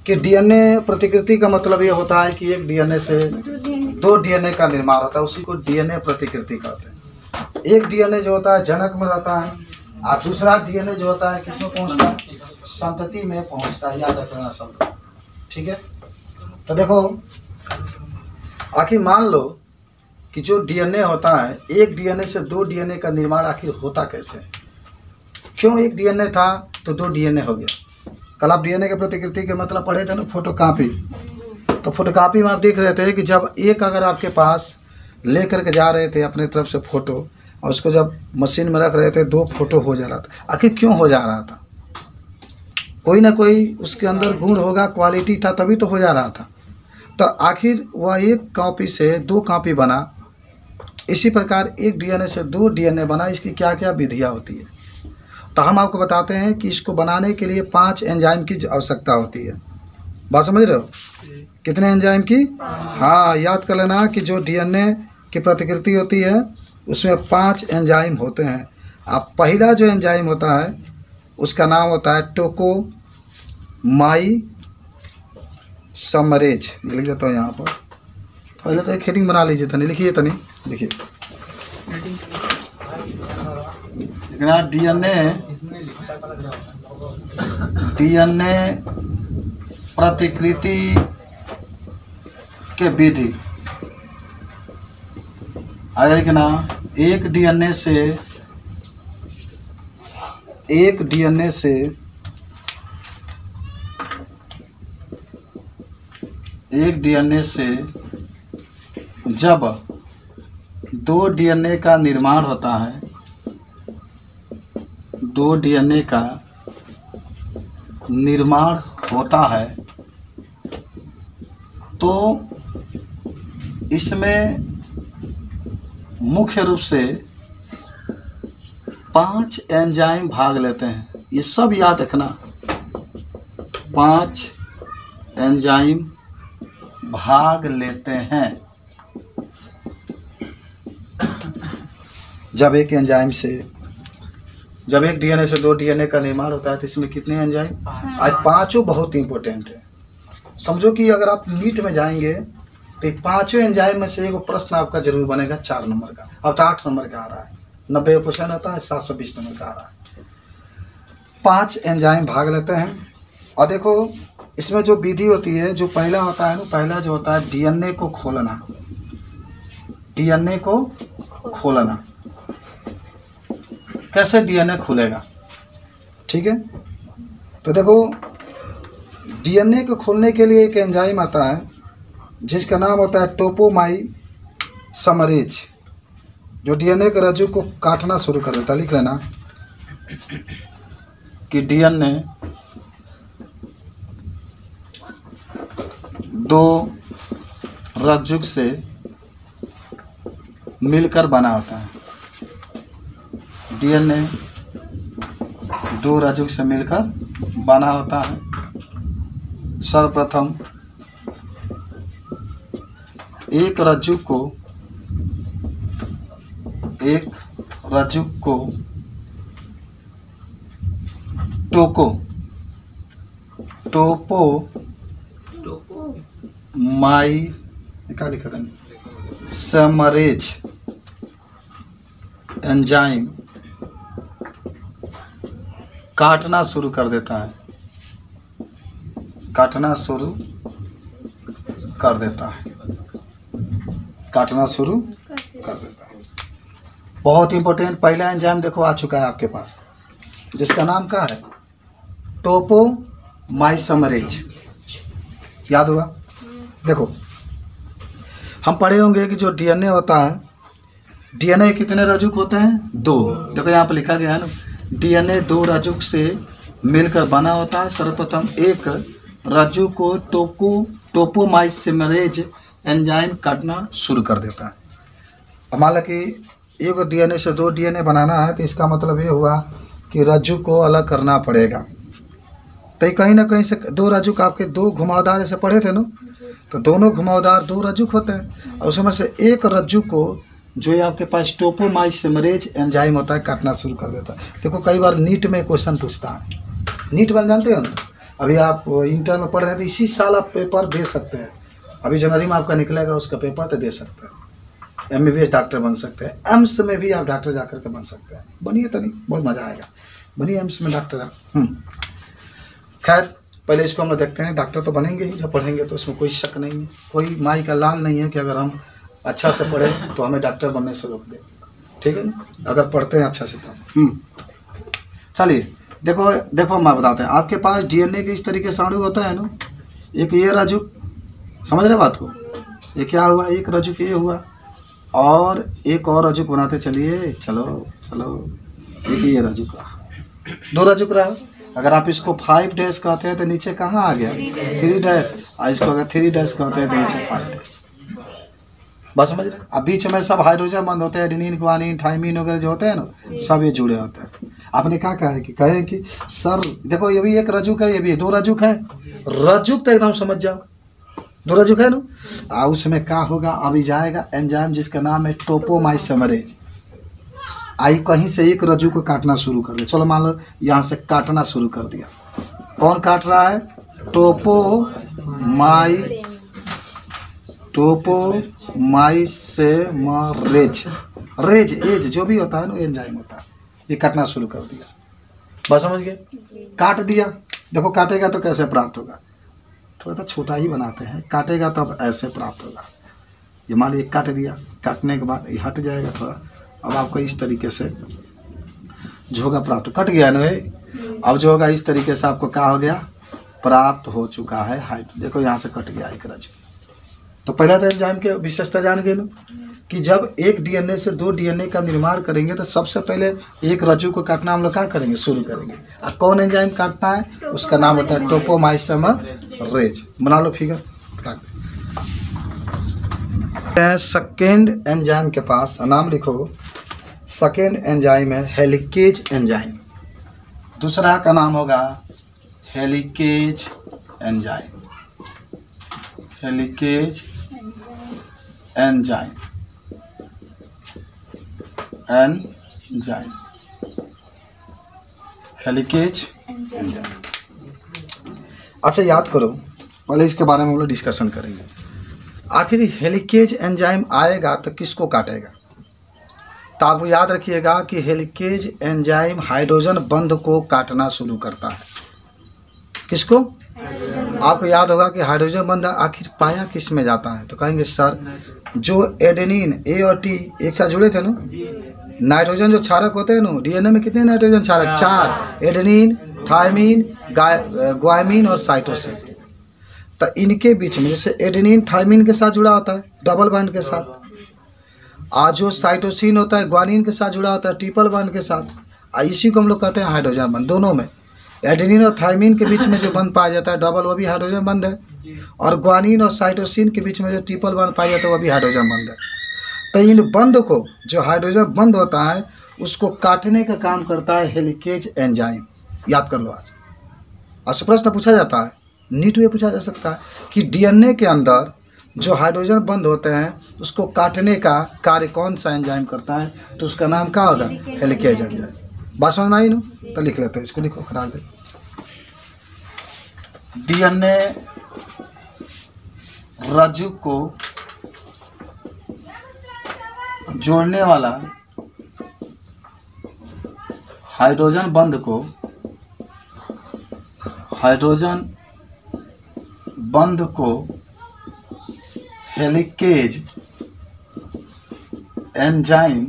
कि डीएनए प्रतिकृति का मतलब ये होता है कि एक डीएनए से दो डीएनए का निर्माण होता है, उसी को डीएनए प्रतिकृति कहते हैं। एक डीएनए जो होता है जनक में रहता है और दूसरा डीएनए जो होता है किसमें पहुंचता है, संतति में पहुंचता है। याद रखना सब, ठीक है। तो देखो आखिर मान लो कि जो डीएनए होता है, एक डीएनए से दो डीएनए का निर्माण आखिर होता कैसे, क्यों एक डीएनए था तो दो डीएनए हो गया। कल आप डीएनए के प्रतिकृति के मतलब पढ़े थे ना, फोटोकॉपी। तो फोटोकॉपी में आप देख रहे थे कि जब एक अगर आपके पास ले करके जा रहे थे अपने तरफ से फोटो, और उसको जब मशीन में रख रहे थे, दो फोटो हो जा रहा था। आखिर क्यों हो जा रहा था, कोई ना कोई उसके अंदर गुण होगा, क्वालिटी था, तभी तो हो जा रहा था। तो आखिर वह एक कॉपी से दो कॉपी बना, इसी प्रकार एक डीएनए से दो डीएनए बना। इसकी क्या क्या विधियाँ होती है, तो हम आपको बताते हैं कि इसको बनाने के लिए 5 एंजाइम की आवश्यकता होती है। बात समझ रहे हो, कितने एंजाइम की? हाँ, याद कर लेना कि जो डीएनए की प्रतिकृति होती है उसमें 5 एंजाइम होते हैं। अब पहला जो एंजाइम होता है उसका नाम होता है टोकोमाइसमरेज। लिख देता हूँ यहाँ पर, पहले तो एक हेडिंग बना लीजिए तनी, लिखिए तनी, लिखिए डीएनए प्रतिकृति के विधि। आया लिखना, एक डीएनए से जब दो डीएनए का निर्माण होता है, दो डीएनए का निर्माण होता है, तो इसमें मुख्य रूप से 5 एंजाइम भाग लेते हैं। ये सब याद रखना, 5 एंजाइम भाग लेते हैं। जब एक डीएनए से दो डीएनए का निर्माण होता है तो इसमें कितने एंजाइम? आज 5 बहुत इंपॉर्टेंट है। समझो कि अगर आप नीट में जाएंगे तो 5 एंजाइम में से एक प्रश्न आपका जरूर बनेगा 4 नंबर का। अब तो 8 नंबर का आ रहा है, 90 क्वेश्चन आता है, 720 नंबर का आ रहा है। 5 एंजाइम भाग लेते हैं। और देखो इसमें जो विधि होती है, जो पहला होता है ना, पहला जो होता है डीएनए को खोलना। डीएनए को खोलना, कैसे डीएनए खुलेगा, ठीक है। तो देखो डीएनए को खोलने के लिए एक एंजाइम आता है जिसका नाम होता है टोपोमाइसमरेज, जो डीएनए के रज्जु को काटना शुरू कर देता है। लिख लेना कि डीएनए दो रज्जु से मिलकर बना होता है। डीएनए दो रज्जु से मिलकर बना होता है। सर्वप्रथम एक रज्जु को टोपोमाइसमरेज एंजाइम काटना शुरू कर देता है। काटना शुरू कर देता है। बहुत इंपॉर्टेंट पहला एंजाइम देखो आ चुका है आपके पास, जिसका नाम क्या है? टोपोमाइसमरेज। याद हुआ? देखो हम पढ़े होंगे कि जो डीएनए होता है, डीएनए कितने रज्जुक होते हैं? 2। देखो यहाँ पर लिखा गया है ना, डीएनए 2 रज्जुक से मिलकर बना होता है। सर्वप्रथम एक रज्जु को टोपोमाइसमरेज एंजाइम काटना शुरू कर देता है। अब मान लो कि एक डीएनए से 2 डीएनए बनाना है, तो इसका मतलब ये हुआ कि रज्जु को अलग करना पड़ेगा। तो कहीं ना कहीं से 2 रज्जुक आपके 2 घुमावदार ऐसे पढ़े थे ना, तो दोनों घुमावदार 2 रज्जुक होते हैं, और उसमें से एक रज्जु को जो ये आपके पास टोपोमाइसमरेज एंजाइम होता है काटना शुरू कर देता है। देखो कई बार नीट में क्वेश्चन पूछता है, नीट बन जानते हो ना, अभी आप इंटर में पढ़ रहे हैं तो इसी साल आप पेपर दे सकते हैं। अभी जनवरी में आपका निकलेगा उसका पेपर तो दे सकते हैं। MBBS डॉक्टर बन सकते हैं। एम्स में भी आप डॉक्टर जाकर के बन सकते हैं। बनिए तो नहीं, बहुत मज़ा आएगा, बनिए एम्स में डॉक्टर। खैर पहले इसको हम लोग देखते हैं। डॉक्टर तो बनेंगे ही जब पढ़ेंगे, तो इसमें कोई शक नहीं है, कोई माई का लाल नहीं है कि अगर हम अच्छा से पढ़ें तो हमें डॉक्टर बनने से रोक दे। ठीक है ना, अगर पढ़ते हैं अच्छा से तो। चलिए देखो देखो हम बताते हैं। आपके पास DNA के इस तरीके से अणु होता है ना, एक ये रज्जु, समझ रहे बात को, ये क्या हुआ, एक रज्जु ये हुआ और एक और रज्जु बनाते चलिए। चलो चलो, एक ये रज्जु का, दो रज्जु रहा। अगर आप इसको 5 डैश कहते हैं तो नीचे कहाँ आ गया 3 डैश, और इसको अगर 3 डैश कहते हैं तो नीचे 5 डैश। बस समझ रहे। अब बीच में सब हाइड्रोजन बंद होते हैं, एडेनिन, ग्वानिन, थाइमिन वगैरह जो होते हैं ना, सब ये जुड़े होते हैं। आपने क्या कहा है कि कहें कि सर देखो ये भी एक रज्जुक है, ये भी 2 रज्जुक है। रज्जुक तो एकदम समझ जाओ, 2 रज्जुक है ना। उसमें क्या होगा, अभी जाएगा एंजाइम जिसका नाम है टोपोमाइसमरेज। आई कहीं से एक रज्जु को काटना शुरू कर दिया। चलो मान लो यहाँ से काटना शुरू कर दिया। कौन काट रहा है, टोपोमाइसेमरेज, रेज एज जो भी होता है ना एंजाइम होता है, ये काटना शुरू कर दिया। बस समझ गए, काट दिया। देखो काटेगा तो कैसे प्राप्त होगा, थोड़ा सा छोटा ही बनाते हैं। काटेगा तो अब ऐसे प्राप्त होगा। ये मान लीजिए काट दिया, काटने के बाद ये हट जाएगा थोड़ा। अब आपको इस तरीके से जो होगा प्राप्त, कट गया ना भाई। अब जो होगा इस तरीके से आपको क्या हो गया, प्राप्त हो चुका है हाइट। देखो यहाँ से कट गया एक रज्जु। तो पहला तो एंजाइम के विशेषता जान गए ना कि जब एक DNA से 2 DNA का निर्माण करेंगे तो सबसे पहले एक रज्जु को काटना हम लोग क्या करेंगे, शुरू करेंगे। अब कौन एंजाइम काटना है, उसका नाम होता है टोपोमाइसेमरेज। बना लो फिगर। सेकेंड एंजाइम के पास नाम लिखो, सेकेंड एंजाइम है हेलिकेज एंजाइम। दूसरा का नाम होगा helicase enzyme, helicase enzyme, enzyme, helicase enzyme. अच्छा याद करो, पहले इसके बारे में हम लोग डिस्कशन करेंगे। आखिर हेलिकेज एंजाइम आएगा तो किसको काटेगा। तो आप याद रखिएगा कि हेलिकेज एंजाइम हाइड्रोजन बंध को काटना शुरू करता है। किसको, आपको याद होगा कि हाइड्रोजन बंध आखिर पाया किस में जाता है। तो कहेंगे सर जो एडेनिन A और T एक साथ जुड़े थे ना, नाइट्रोजन जो क्षारक होते हैं ना, DNA में कितने नाइट्रोजन क्षारक, 4, एडेनिन, थाइमिन, ग्वाइमिन और साइटोसिन। तो इनके बीच में जैसे एडेनिन थाइमिन के साथ जुड़ा होता है डबल बॉन्ड के साथ, आज जो साइटोसिन होता है ग्वानिन के साथ जुड़ा होता है ट्रिपल बॉन्ड के साथ। इसी को हम लोग कहते हैं हाइड्रोजन बंध। दोनों में एडेनिन और थाइमिन के बीच में जो बंध पाया जाता है डबल, वो भी हाइड्रोजन बंध है। और ग्वानिन और साइटोसिन के बीच में जो ट्रिपल बॉन्ड पाया जाता है वो भी हाइड्रोजन बंध है। तो इन बंध को, जो हाइड्रोजन बंध होता है, उसको काटने का काम करता है हेलिकेज एंजाइम। याद कर लो। आज प्रश्न पूछा जाता है, नीट में पूछा जा सकता है कि DNA के अंदर जो हाइड्रोजन बंध होते हैं उसको काटने का कार्य कौन सा एंजाइम करता है, तो उसका नाम क्या होगा, हेलिकेज एंजाइम। बात समझ में आई ना, तो लिख लेते हैं इसको, लिखो खड़ा दे। DNA रज्जु को जोड़ने वाला हाइड्रोजन बंध को, हाइड्रोजन बंध को हेलिकेज एंजाइम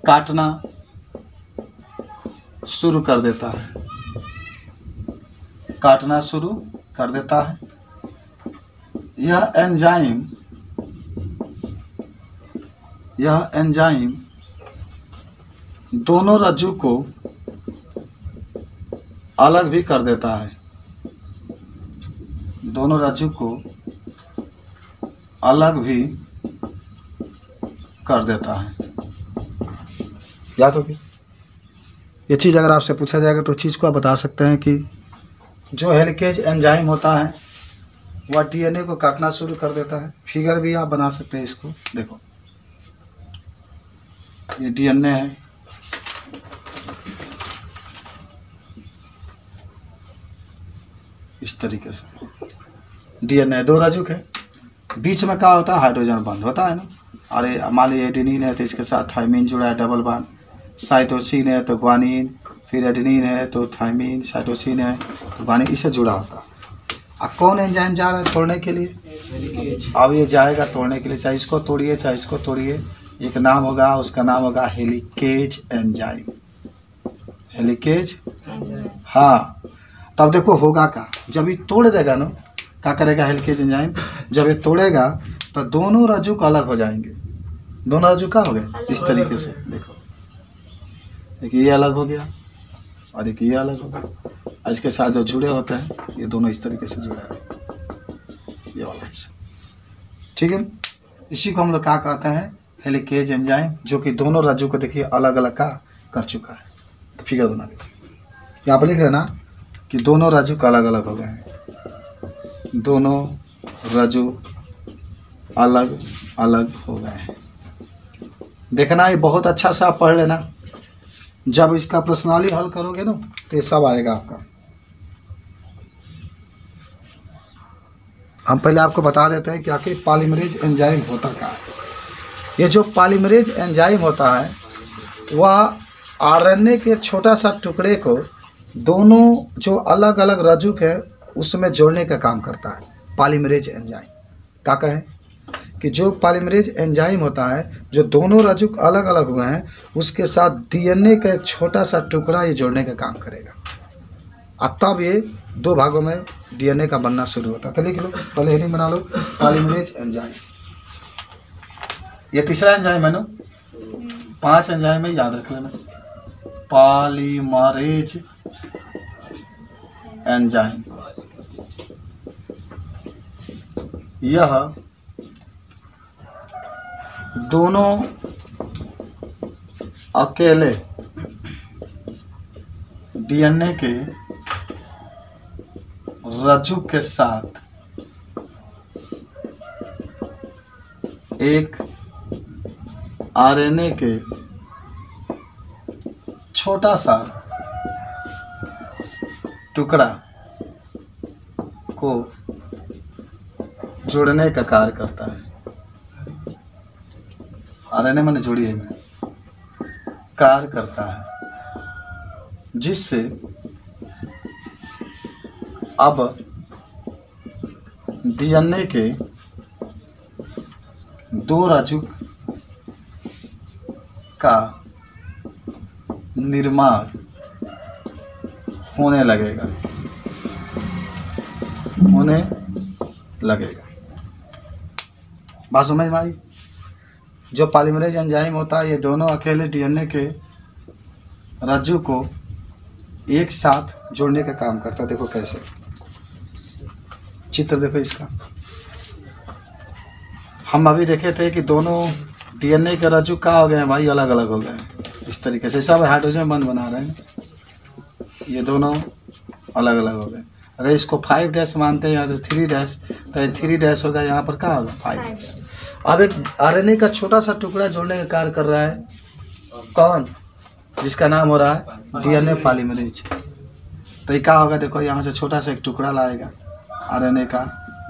काटना शुरू कर देता है, काटना शुरू कर देता है। यह एंजाइम दोनों रज्जु को अलग भी कर देता है, दोनों रज्जु को अलग भी कर देता है। याद होगी ये चीज़। अगर आपसे पूछा जाएगा तो चीज़ को आप बता सकते हैं कि जो हेलिकेज एंजाइम होता है वह DNA को काटना शुरू कर देता है। फिगर भी आप बना सकते हैं इसको। देखो ये DNA है, इस तरीके से डीएनए 2 रजुक है, बीच में क्या होता है, हाइड्रोजन बंद होता है ना। अरे मान लीजिए एडेनिन है तो इसके साथ थाइमिन जुड़ा है डबल बॉन्ड, साइटोसिन है तो ग्वानिन, फिर एडेनिन है तो थाइमिन, साइटोसिन है तो ग्वानिन, इससे जुड़ा होता है। अब कौन एंजाइम जा रहा है तोड़ने के लिए, अब ये जाएगा तोड़ने के लिए, चाहे इसको तोड़िए चाहे इसको तोड़िए, एक नाम होगा, उसका नाम होगा हेलिकेज एंजाइम, हेलिकेज। हाँ, तब देखो होगा क्या, जब ये तोड़ देगा ना, क्या करेगा हेलिकेज एंजाइम, जब ये तोड़ेगा तो दोनों रज्जुक अलग हो जाएंगे, दोनों रज्जुक क्या हो गए इस तरीके से, देखो एक ये अलग हो गया और एक ये अलग हो गया, इसके साथ जो जुड़े होते हैं ये दोनों इस तरीके से जुड़े हैं, ये वाला हिस्सा, ठीक है। इसी को हम लोग क्या कहते हैं, हेलिकेज एंजाइम, जो कि दोनों रज्जु को देखिए अलग अलग का कर चुका है। तो फिगर बना लीजिए, यहाँ पर लिख रहे ना कि दोनों रज्जु अलग अलग हो गए हैं, दोनों रज्जु अलग अलग हो गए हैं। देखना ये बहुत अच्छा सा आप पढ़ लेना, जब इसका प्रश्नावली हल करोगे ना तो ये सब आएगा आपका। हम पहले आपको बता देते हैं कि आखिर पॉलीमरेज एंजाइम होता क्या है। ये जो पॉलीमरेज एंजाइम होता है वह आरएनए के छोटा सा टुकड़े को दोनों जो अलग अलग रज्जुक है उसमें जोड़ने का काम करता है। पॉलीमरेज एंजाइम क्या कहें कि जो पॉलीमरेज एंजाइम होता है, जो दोनों रज्जुक अलग अलग हुए हैं उसके साथ डीएनए का एक छोटा सा टुकड़ा ये जोड़ने का काम करेगा, और तब ये 2 भागों में डीएनए का बनना शुरू होता है। तो लिख लो, पहले हेडिंग बना लो, पॉलीमरेज एंजाइम। ये तीसरा एंजाइम है ना, 5 एंजाइम में याद रख लेना, पॉलीमरेज एंजाइम। यह दोनों अकेले डीएनए के रज्जु के साथ एक आरएनए के छोटा सा टुकड़ा को जोड़ने का कार्य करता है। आरएनए मैंने जोड़ी है, कार्य करता है, जिससे अब डीएनए के 2 रज्जुक का निर्माण होने लगेगा, बात समझ में आई। जो पॉलीमरेज एंजाइम होता है ये दोनों अकेले डीएनए के रज्जु को एक साथ जोड़ने का काम करता है। देखो कैसे, चित्र देखो इसका, हम अभी देखे थे कि दोनों डीएनए के रज्जु क्या हो गए हैं भाई, अलग अलग हो गए हैं। इस तरीके से सब हाइड्रोजन बंद बना रहे हैं, ये दोनों अलग अलग हो गए। अगर इसको 5 डैश मानते हैं या तो 3 डैश, तो ये 3 डैश होगा, यहाँ पर क्या होगा 5 डैश। अब एक आरएनए का छोटा सा टुकड़ा जोड़ने का कार्य कर रहा है, कौन, जिसका नाम हो रहा है डीएनए पॉलीमरेज। तो ये क्या होगा, देखो यहाँ से छोटा सा एक टुकड़ा लाएगा आरएनए का,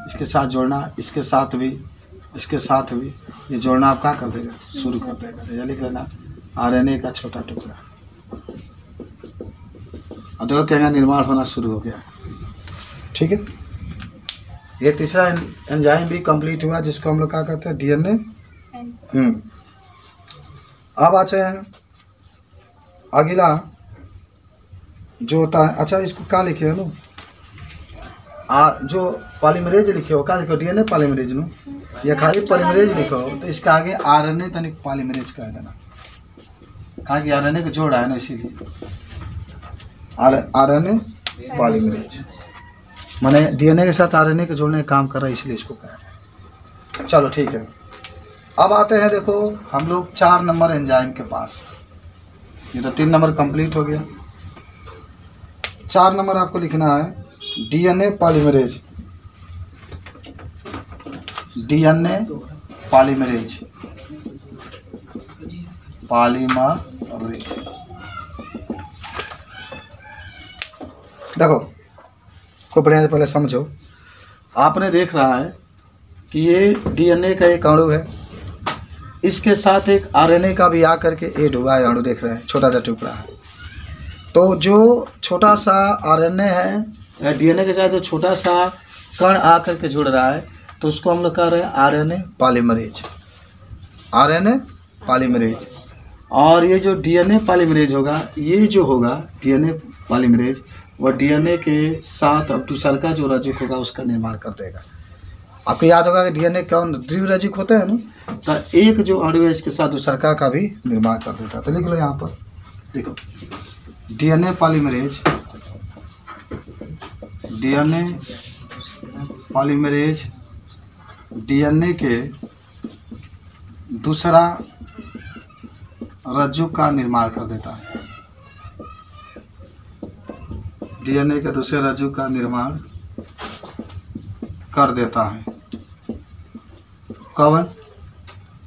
इसके साथ जोड़ना, इसके साथ भी, इसके साथ भी, ये जोड़ना आप क्या कर देगा, शुरू कर देगा। ये लिख लेना, आरएनए का छोटा टुकड़ा, और देखो क्या निर्माण होना शुरू हो गया, ठीक है। ये तीसरा एंजाइम भी कंप्लीट हुआ, जिसको हम लोग क्या कहते हैं, डीएनए। अब आते हैं अगला जो होता है, अच्छा इसको क्या लिखे है ना, जो पॉलीमरेज लिखे हो, क्या लिखो, डीएनए पॉलीमरेज नो, या खाली पॉलीमरेज लिखो तो इसका आगे आरएनए तनिक पॉलीमरेज कह देना, कहा कि आरएनए को जोड़ा है ना, इसीलिए आरएनए पॉलीमरेज माने डीएनए के साथ आरएनए के जोड़ने का काम कर रहा है, इसलिए इसको कहा। चलो ठीक है, अब आते हैं, देखो हम लोग 4 नंबर एंजाइम के पास। ये तो 3 नंबर कंप्लीट हो गया, 4 नंबर आपको लिखना है डीएनए पॉलीमरेज, डीएनए पॉलीमरेज, देखो को बढ़िया से पहले समझो। आपने देख रहा है कि ये डीएनए का एक अणु है, इसके साथ एक आरएनए का भी आकर के ऐड हुआ है अणु, देख रहे हैं छोटा सा टुकड़ा है। तो जो छोटा सा आरएनए है, डीएनए के साथ जो छोटा सा कण आकर के जुड़ रहा है, तो उसको हम लोग कह रहे हैं आरएनए पॉलीमरेज, आरएनए पॉलीमरेज। और ये जो डीएनए पॉलीमरेज होगा, ये जो होगा डीएनए पॉलीमरेज, वह डीएनए के साथ अब दूसरा का जो रज्जुक होगा उसका निर्माण कर देगा। आपको याद होगा कि डीएनए कौन द्विरज्जुक होते हैं ना, तो एक जो अणु है इसके साथ दूसरा का भी निर्माण कर देता है। तो लिख लो यहाँ पर, देखो DNA polymerase, DNA polymerase DNA के दूसरा रज्जुक का निर्माण कर देता है, डीएनए के दूसरे रज्जुक का निर्माण कर देता है। कौन?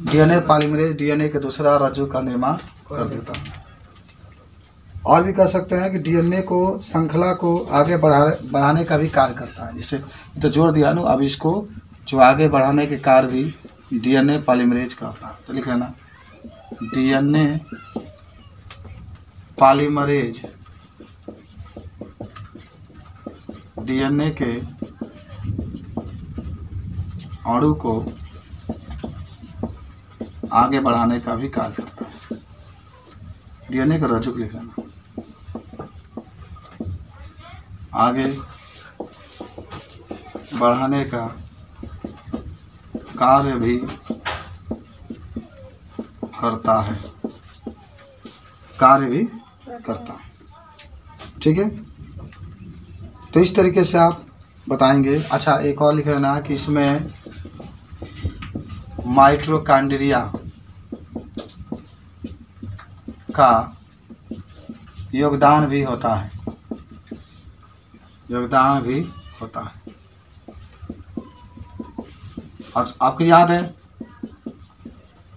डीएनए पॉलीमरेज डीएनए के दूसरा रज्जुक का निर्माण कर देता है। और भी कह सकते हैं कि डीएनए को श्रृंखला को आगे बढ़ाने का भी कार्य करता है। जैसे तो जोड़ दिया ना, अब इसको जो आगे बढ़ाने के कार्य भी डीएनए पॉलीमरेज करता है। तो लिख लेना डीएनए पॉलीमरेज डीएनए के अणु को आगे बढ़ाने का भी कार्य करता है। डीएनए का रज्जुक लिख लेना, आगे बढ़ाने का कार्य भी करता है, कार्य भी करता है। ठीक है, तो इस तरीके से आप बताएंगे। अच्छा, एक और लिख लेना कि इसमें माइटोकॉन्ड्रिया का योगदान भी होता है, योगदान भी होता है। और आपको याद है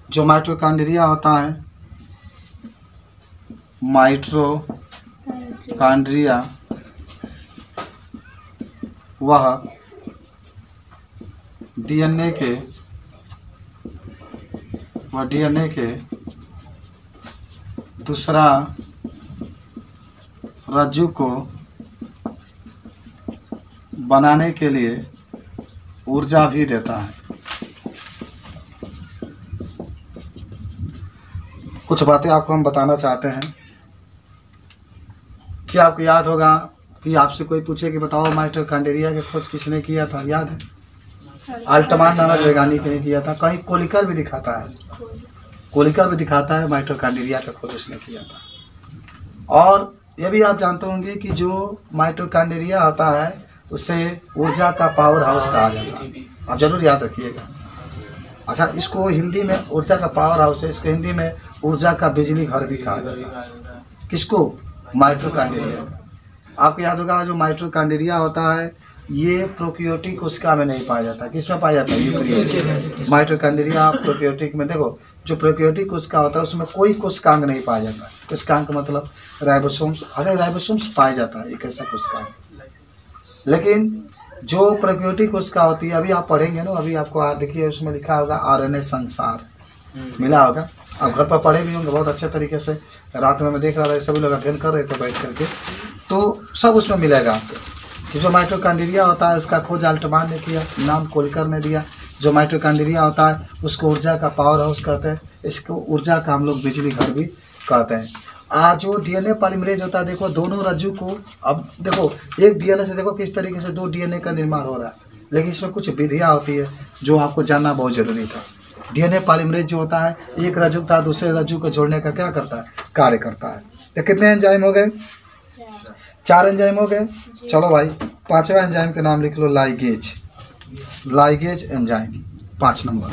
जो माइटोकॉन्ड्रिया होता है, माइटोकॉन्ड्रिया वह डीएनए के दूसरा रज्जु को बनाने के लिए ऊर्जा भी देता है। कुछ बातें आपको हम बताना चाहते हैं कि आपको याद होगा कि आपसे कोई पूछे कि बताओ माइटोकॉन्ड्रिया की खोज किसने किया था, याद है? अल्टमान नामक वैज्ञानिक ने किया था। कहीं कोलिकर भी दिखाता है, कोलिकर भी दिखाता है माइटोकॉन्ड्रिया का खोज उसने किया था। और ये भी आप जानते होंगे कि जो माइटोकॉन्ड्रिया होता है उसे ऊर्जा का पावर हाउस कहा जाता है, आप जरूर याद रखिएगा। अच्छा, इसको हिंदी में ऊर्जा का पावर हाउस है, इसको हिंदी में ऊर्जा का बिजली घर भी कहा जाता है। किसको? माइटोकॉन्ड्रिया। आपको याद होगा जो माइटोकॉन्ड्रिया होता है ये प्रोकैरियोटिक कोशिका में नहीं पाया जाता। किस में पाया जाता है? यूकेरियोटिक। माइटोकॉन्ड्रिया प्रोकैरियोटिक में, देखो जो प्रोकैरियोटिक कोशिका होता है उसमें कोई कोशिकांग नहीं पाया जाता। कोशिकांग मतलब राइबोसोम्स, अरे राइबोसोम्स पाया जाता है, एक ऐसा कोशिकांग। लेकिन जो प्रोकैरियोटिक कोशिका होती है, अभी आप पढ़ेंगे ना, अभी आपको देखिए उसमें लिखा होगा आरएनए संसार, मिला होगा। आप घर पर पढ़े भी होंगे बहुत अच्छे तरीके से। रात में मैं देख रहा था सभी लोग अध्ययन कर रहे थे बैठ करके, तो सब उसमें मिलेगा आपको कि जो माइटोकॉन्ड्रिया होता है उसका खोज अल्टमान ने किया, नाम कोलिकर ने दिया। जो माइटोकॉन्ड्रिया होता है उसको ऊर्जा का पावर हाउस कहते हैं, इसको ऊर्जा का हम लोग बिजली घर भी कहते हैं। जो डीएनए पॉलीमरेज होता है, देखो दोनों रज्जु को, अब देखो एक डीएनए से देखो किस तरीके से दो डीएनए का निर्माण हो रहा है, लेकिन इसमें कुछ विधियाँ होती है जो आपको जानना बहुत जरूरी था। डीएनए पॉलीमरेज जो होता है एक रज्जु था दूसरे रज्जु को जोड़ने का क्या करता है? कार्य करता है। तो कितने एंजाइम हो गए? 4 एंजाइम हो गए। चलो भाई, 5वां एंजाइम का नाम लिख लो, लाइगेज। Ligase enzyme 5 number.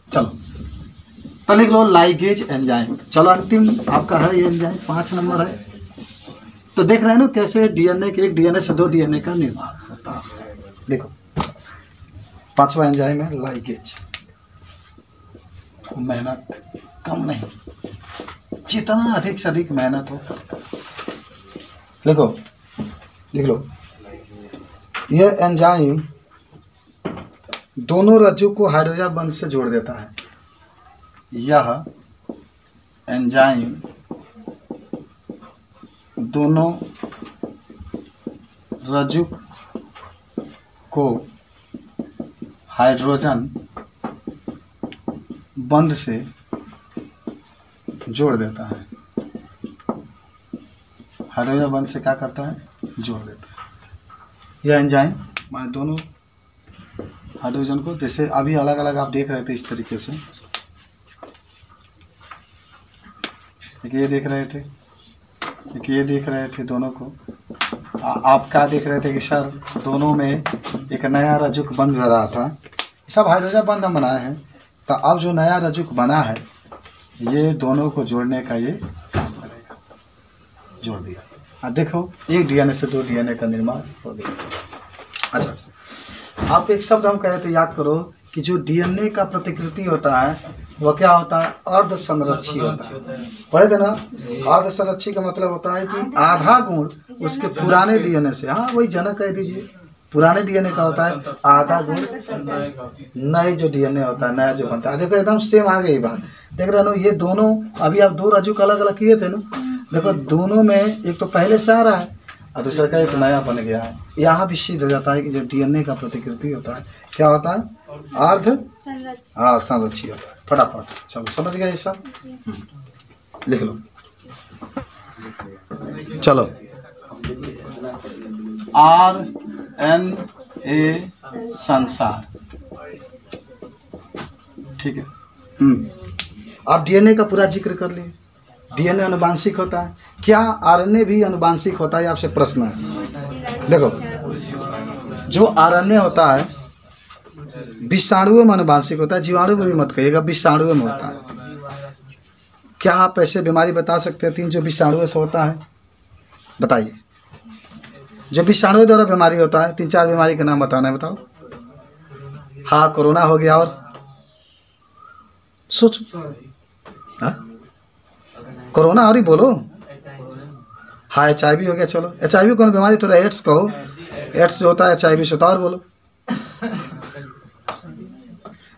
चलो तो लिख लो लाइगेज एंजाइम। चलो अंतिम आपका है ये एंजाइम, 5 नंबर है। तो देख रहे हैं ना कैसे डीएनए के एक डीएनए से 2 डीएनए का निर्माण होता है। देखो 5वां एंजाइम है लाइगेज। मेहनत कम नहीं, जितना अधिक से अधिक मेहनत हो लिखो, लिख लो। यह एंजाइम दोनों रज्जु को हाइड्रोजन बंध से जोड़ देता है। यह एंजाइम दोनों रज्जु को हाइड्रोजन बंध से जोड़ देता है। हाइड्रोजन बंध से क्या करता है? जोड़ देता है। यह एंजाइम माने दोनों हाइड्रोजन को, जैसे अभी अलग अलग आप देख रहे थे इस तरीके से, एक ये देख रहे थे, एक ये देख रहे थे, दोनों को आप क्या देख रहे थे कि सर दोनों में एक नया रज्जुक बन रहा था। सब हाइड्रोजन बंध हम बनाए हैं, तो अब जो नया रज्जुक बना है ये दोनों को जोड़ने का ये काम करेगा। जोड़ दिया। देखो एक डीएनए से 2 डीएनए का निर्माण हो गया। अच्छा, आप एक शब्द हम कहे थे, याद करो कि जो डीएनए का प्रतिकृति होता है वह क्या होता है? अर्ध संरक्षी होता है। पढ़े थे ना? अर्ध संरक्षी का मतलब होता है कि आधा गुण उसके पुराने डीएनए से, हाँ वही जनक कह दीजिए, पुराने डीएनए का होता है आधा गुण नए जो डीएनए होता है, नया जो बनता है। देखो एकदम सेम आ गई बात। देख रहे हो ये दोनों, अभी आप 2 रज्जु अलग अलग किए थे ना, देखो दोनों में एक तो पहले से आ रहा है और दूसरा का एक नया बन गया है। यहाँ भी सिद्ध हो जाता है कि जो डीएनए का प्रतिकृति होता है क्या होता है? अर्ध संरक्षी होता है। फटाफट चलो समझ गए ये सब, लिख लो। चलो RNA संसार, ठीक है। आप डीएनए का पूरा जिक्र कर लिए। डीएनए अनुवांशिक होता है, क्या आरएनए भी अनुवांशिक होता है? आपसे प्रश्न है। देखो जो आरएनए होता है विषाणुओं में अनुवांशिक होता है, जीवाणु में भी मत कहिएगा, विषाणुओं में होता है। क्या आप ऐसे बीमारी बता सकते हैं 3 जो विषाणुओं से होता है? बताइए। जो विषाणु द्वारा बीमारी होता है 3-4 बीमारी के नाम बताना है, बताओ। हाँ कोरोना हो गया, और सोचो, हाँ कोरोना और ही बोलो। हाँ HIV हो गया, चलो HIV कौन बीमारी? थोड़ा एड्स कहो, एड्स जो होता है HIV से होता है, और बोलो।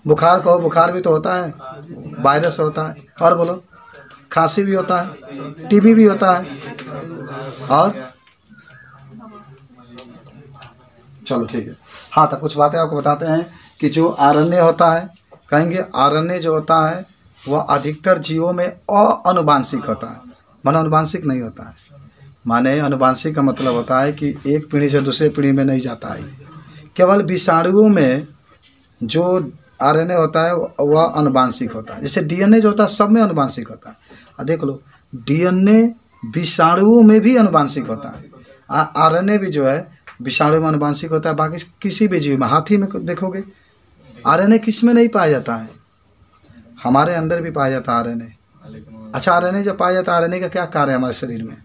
बुखार कहो, बुखार भी तो होता है, वायरस होता है, और बोलो। खांसी भी होता है, टीबी भी होता है, और चलो ठीक है। हाँ तो कुछ बातें आपको बताते हैं कि जो आरएनए होता है, कहेंगे आरएनए जो होता है वह अधिकतर जीवों में अनुवांशिक होता है, माने अनुवांशिक नहीं होता है। माने अनुवांशिक का मतलब होता है कि एक पीढ़ी से दूसरे पीढ़ी में नहीं जाता है। केवल विषाणुओं में जो आरएनए होता है वह अनुवांशिक होता है। जैसे डीएनए जो होता है सब में अनुवांशिक होता है। और देख लो डीएनए विषाणुओं में भी अनुवांशिक होता है, आरएनए भी जो है विषाणु में अनुवांशिक होता है। बाकी किसी भी जीव में, हाथी में देखोगे आरएनए किस में नहीं पाया जाता है? हमारे अंदर भी पाया जाता है आरएनए। अच्छा आरएनए जब पाया जाता है, आरएनए का क्या कार्य है हमारे शरीर में?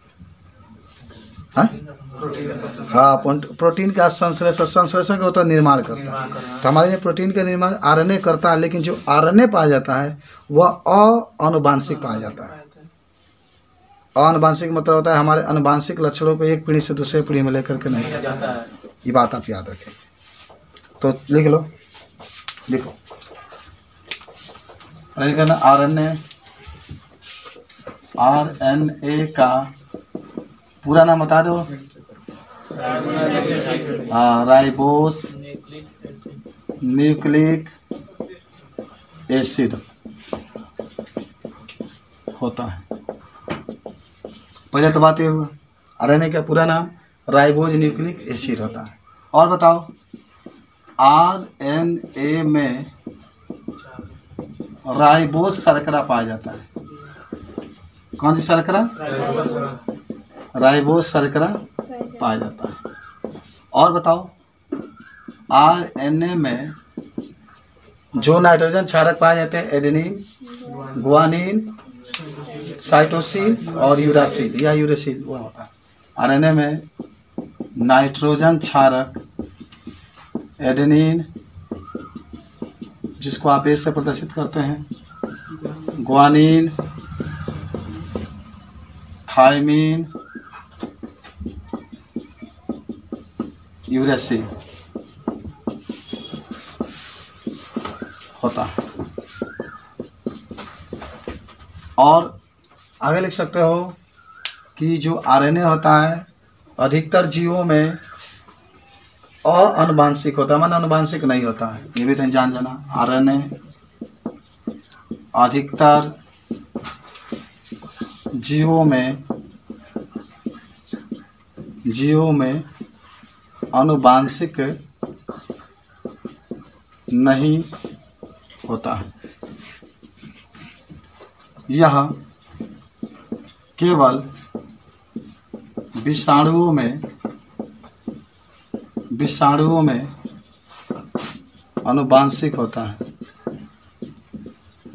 हाँ प्रोटीन का संश्लेषण होता है, निर्माण करता है। तो हमारे यहाँ प्रोटीन का निर्माण आरएनए करता है, लेकिन जो आरएनए पाया जाता है वह अनुवांशिक पाया जाता है। अनुवांशिक मतलब होता है हमारे अनुवांशिक लक्षणों को एक पीढ़ी से दूसरे पीढ़ी में लेकर के नहीं जाता है। ये बात आप याद रखें। तो लिख लो, लिखो आरएनए का पूरा नाम बता दो। राइबोस न्यूक्लिक एसिड होता है। पहले तो बात ये हुआ आरएनए का पूरा नाम राइबोस न्यूक्लिक एसिड होता है। और बताओ आरएनए में राइबोस शर्करा पाया जाता है। कौन सी शर्करा? राइबोस शर्करा पाया जाता है। और बताओ आरएनए में जो नाइट्रोजन क्षारक पाए जाते हैं एडेनिन, गुआनिन, साइटोसिन और यूरासिल या यूरेसिल वो होता है। आरएनए में नाइट्रोजन क्षारक एडेनिन, जिसको आप ऐसे प्रदर्शित करते हैं, गुआनिन, थायमिन, यूरेसी होता है। और आगे लिख सकते हो कि जो आरएनए होता है अधिकतर जीवों में अनुवांशिक होता है, माना अनुवांशिक नहीं होता है। ये भी कहीं जान जाना, आरएनए अधिकतर जीवों में अनुवांशिक नहीं होता है। यह केवल विषाणुओं में अनुवांशिक होता है।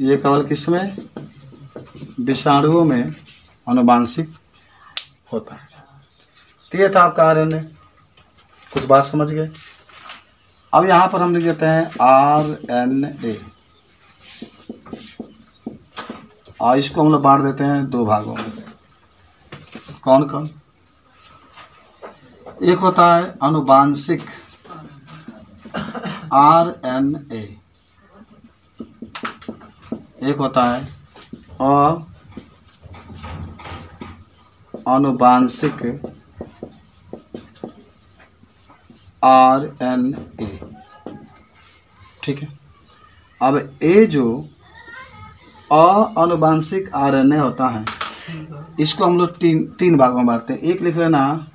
ये केवल किसमें? विषाणुओं में अनुवांशिक होता है। तो ये था आपका आरएनए। कुछ बात समझ गए? अब यहाँ पर हम लिख देते हैं आरएनए, और इसको हम लोग बांट देते हैं दो भागों में। कौन कौन? एक होता है अनुवांशिक आरएनए, एक होता है अनुवांशिक आरएनए। ठीक है। अब ये जो अनुवांशिक आरएनए होता है इसको हम लोग तीन भागों में बांटते हैं। एक लिख लेना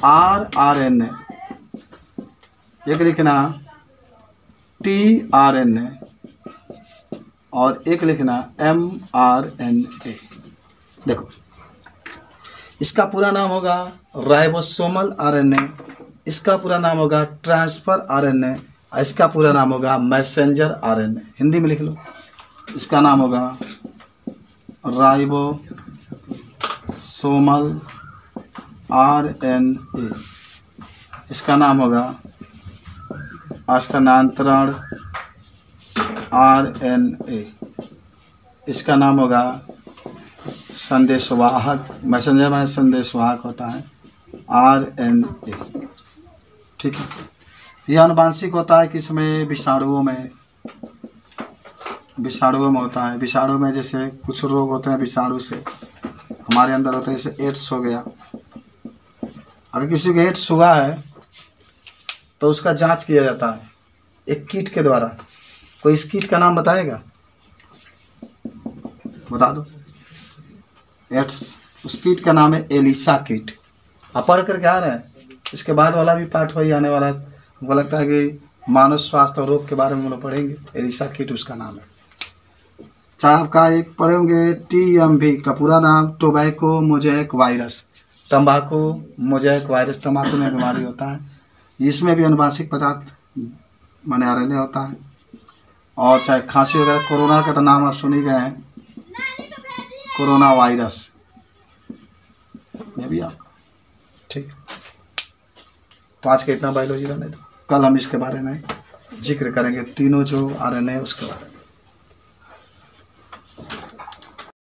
आरएनए, एक लिखना टीआरएनए, और एक लिखना एमआरएनए। देखो, इसका पूरा नाम होगा राइबोसोमल आरएनए, इसका पूरा नाम होगा ट्रांसफर आरएनए, इसका पूरा नाम होगा मैसेंजर आरएनए। हिंदी में लिख लो, इसका नाम होगा राइबोसोमल आरएनए, इसका नाम होगा स्थानांतरण आरएनए, इसका नाम होगा संदेशवाहक, मैसेंजर में संदेशवाहक होता है आरएनए। ठीक है। यह अनुवांशिक होता है किसमें? विषाणुओं में होता है। विषाणु में जैसे कुछ रोग होते हैं विषाणु से हमारे अंदर होते हैं, जैसे एड्स हो गया। अगर किसी को एड्स हुआ है तो उसका जांच किया जाता है एक कीट के द्वारा। कोई इस कीट का नाम बताएगा? बता दो। एड्स, उस कीट का नाम है एलिसा कीट। आप पढ़ करके आ रहे हैं, इसके बाद वाला भी पार्ट वही आने वाला है। हमको लगता है कि मानव स्वास्थ्य और रोग के बारे में हम लोग पढ़ेंगे। एलिसा कीट उसका नाम है। चाहे आपका एक पढ़े होंगे टीएमवी का पूरा नाम टोबैको मोज़ेक वायरस, तंबाकू मोज़ेक वायरस, तंबाकू में बीमारी होता है। इसमें भी अनुवांशिक पदार्थ माने आरएनए होता है। और चाहे खांसी वगैरह, कोरोना का तो नाम आप सुन ही गए हैं, कोरोना वायरस, ये भी आपका। ठीक। तो आज का इतना बायोलॉजी रहने दो, कल हम इसके बारे में जिक्र करेंगे, तीनों जो आरएनए उसके बारे में।